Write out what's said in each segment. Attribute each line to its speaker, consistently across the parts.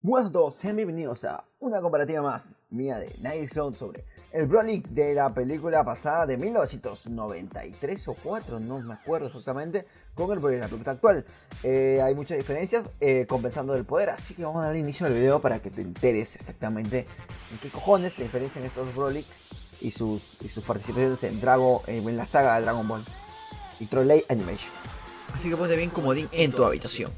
Speaker 1: Buenas a todos, sean bienvenidos a una comparativa más mía de Night Zone sobre el Broly de la película pasada de 1993 o 4, no me acuerdo exactamente, con el Broly de la película actual. Hay muchas diferencias compensando el poder, así que vamos a dar inicio al video para que te enteres exactamente en qué cojones se diferencian estos Broly y sus participaciones en la saga de Dragon Ball y Trolley Animation.
Speaker 2: Así que ponte bien comodín en tu habitación.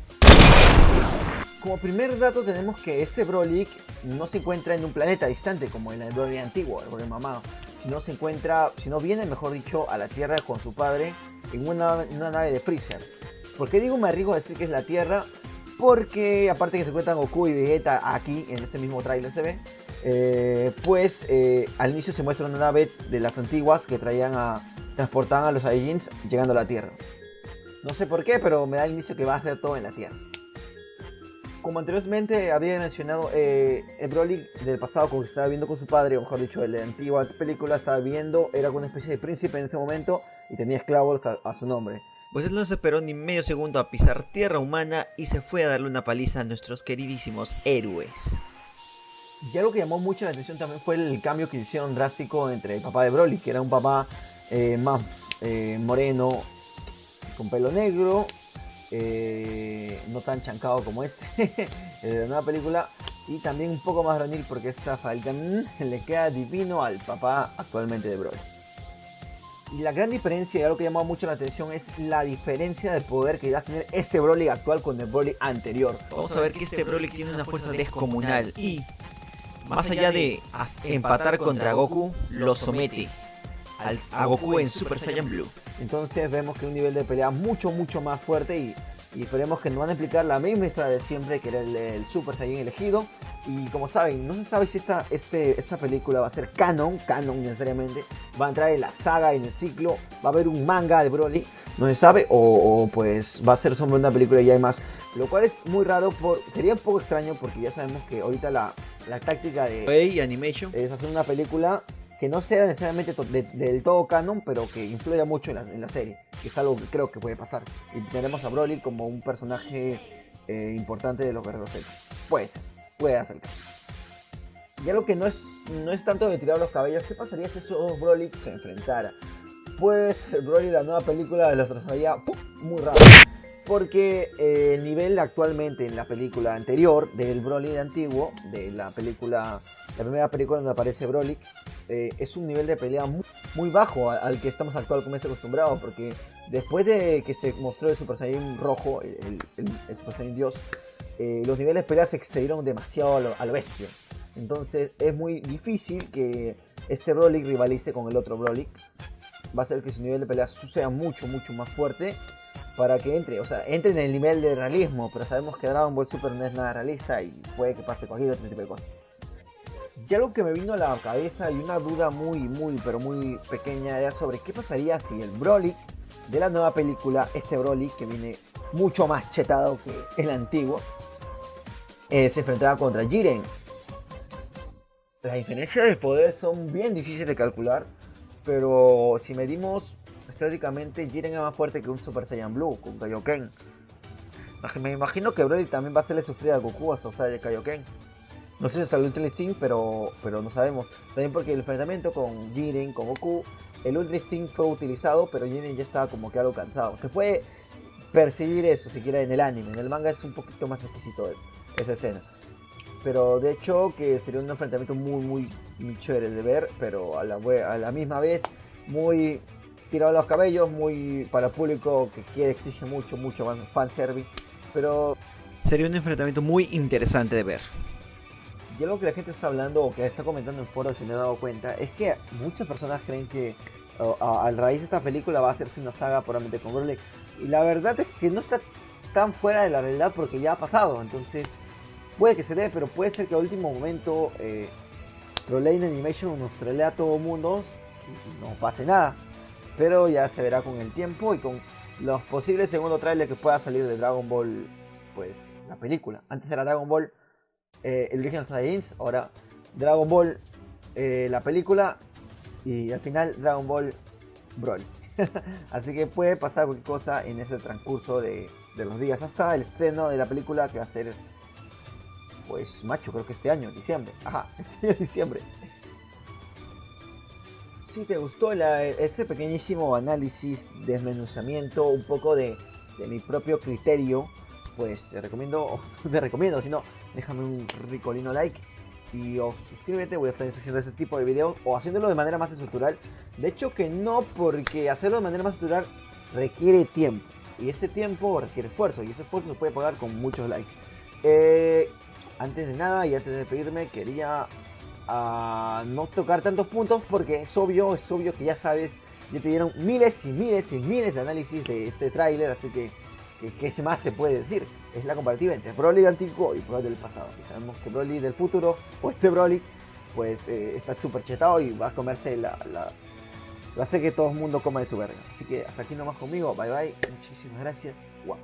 Speaker 1: Como primer dato tenemos que este Broly no se encuentra en un planeta distante como en el Broly antiguo, el Broly mamado, sino viene, mejor dicho, a la Tierra con su padre en una nave de Freezer. ¿Por qué digo, me arriesgo a decir que es la Tierra? Porque aparte que se encuentran Goku y Vegeta aquí, en este mismo tráiler se ve, al inicio se muestra una nave de las antiguas que transportaban a los Saiyajins llegando a la Tierra. No sé por qué, pero me da el inicio que va a ser todo en la Tierra. Como anteriormente había mencionado, el Broly del pasado que estaba viendo con su padre, o mejor dicho, el de la antigua película, estaba viendo, era una especie de príncipe en ese momento y tenía esclavos a su nombre.
Speaker 2: Pues él no se esperó ni medio segundo a pisar tierra humana y se fue a darle una paliza a nuestros queridísimos héroes.
Speaker 1: Y algo que llamó mucho la atención también fue el cambio que hicieron drástico entre el papá de Broly, que era un papá más moreno, con pelo negro, no tan chancado como este de la nueva película, y también un poco más varonil porque esta Falcon le queda divino al papá actualmente de Broly. Y la gran diferencia y algo que llamó mucho la atención es la diferencia de poder que va a tener este Broly actual con el Broly anterior.
Speaker 2: Vamos a ver que este Broly tiene una fuerza descomunal y, más allá de empatar contra Goku, lo somete a Goku en Super Saiyan Blue.
Speaker 1: Entonces vemos que un nivel de pelea mucho más fuerte y esperemos que nos van a explicar la misma historia de siempre, que era el Super Saiyan elegido. Y como saben, no se sabe si esta película va a ser canon necesariamente, va a entrar en la saga, en el ciclo, va a haber un manga de Broly, no se sabe, o pues va a ser sobre una película y ya hay más. Lo cual es muy raro, sería un poco extraño porque ya sabemos que ahorita la táctica de
Speaker 2: Animation
Speaker 1: es hacer una película que no sea necesariamente del todo canon, pero que influya mucho en la serie, que es algo que creo que puede pasar. Y tenemos a Broly como un personaje importante de los Guerreros Z. Puede hacer. Y algo que no es tanto de tirar los cabellos, ¿qué pasaría si esos dos Broly se enfrentaran? Pues el Broly de la nueva película los trasladaría muy rápido. Porque el nivel actualmente en la película anterior del Broly antiguo, de la primera película donde aparece Broly, es un nivel de pelea muy bajo al que estamos actualmente acostumbrados, porque después de que se mostró el Super Saiyan rojo, el Super Saiyan Dios, los niveles de pelea se excedieron demasiado a lo bestia. Entonces es muy difícil que este Broly rivalice con el otro Broly. Va a ser que su nivel de pelea sea mucho más fuerte para que entre en el nivel de realismo, pero sabemos que Dragon Ball Super no es nada realista y puede que pase cualquier otro tipo de cosas. Y algo que me vino a la cabeza y una duda muy pequeña era sobre qué pasaría si el Broly de la nueva película, este Broly que viene mucho más chetado que el antiguo, se enfrentaba contra Jiren. Las diferencias de poder son bien difíciles de calcular, pero si medimos históricamente, Jiren es más fuerte que un Super Saiyan Blue con Kaioken. Me imagino que Broly también va a hacerle sufrir a Goku hasta usar el Kaioken. No sé si hasta el Ultra Instinct, pero no sabemos. También porque el enfrentamiento con Jiren, con Goku, el Ultra Instinct fue utilizado, pero Jiren ya estaba como que algo cansado. Se puede percibir eso siquiera en el anime. En el manga es un poquito más exquisito esa escena. Pero de hecho que sería un enfrentamiento muy chévere de ver, pero a la misma vez muy tirado a los cabellos, muy para público que exige mucho más fanservice. Pero
Speaker 2: sería un enfrentamiento muy interesante de ver.
Speaker 1: Y algo que la gente está hablando o que está comentando en foros, si me he dado cuenta, es que muchas personas creen que a raíz de esta película va a hacerse una saga probablemente con Broly. Y la verdad es que no está tan fuera de la realidad porque ya ha pasado. Entonces puede que se dé, pero puede ser que a último momento Trolley Animation nos trolea a todo el mundo y no pase nada. Pero ya se verá con el tiempo y con los posibles segundos trailers que pueda salir de Dragon Ball, pues la película. Antes era Dragon Ball el Original Saiyans, ahora Dragon Ball la película y al final Dragon Ball Broly. Así que puede pasar cualquier cosa en ese transcurso de los días hasta el estreno de la película que va a ser pues macho, creo que este año, diciembre. Ajá, este año diciembre. Si te gustó este pequeñísimo análisis, desmenuzamiento, un poco de mi propio criterio, pues te recomiendo, si no, déjame un ricolino like y o suscríbete. Voy a estar haciendo este tipo de videos o haciéndolo de manera más estructural. De hecho que no, porque hacerlo de manera más estructural requiere tiempo, y ese tiempo requiere esfuerzo, y ese esfuerzo se puede pagar con muchos likes. Antes de nada y antes de despedirme, quería no tocar tantos puntos, porque es obvio que ya sabes, ya te dieron miles y miles y miles de análisis de este tráiler, así que ¿qué más se puede decir? Es la comparativa entre Broly antiguo y Broly del pasado. Y sabemos que Broly del futuro, o este Broly, pues está súper chetado y va a comerse va a hacer que todo el mundo coma de su verga. Así que hasta aquí nomás conmigo, bye bye, muchísimas gracias, wow.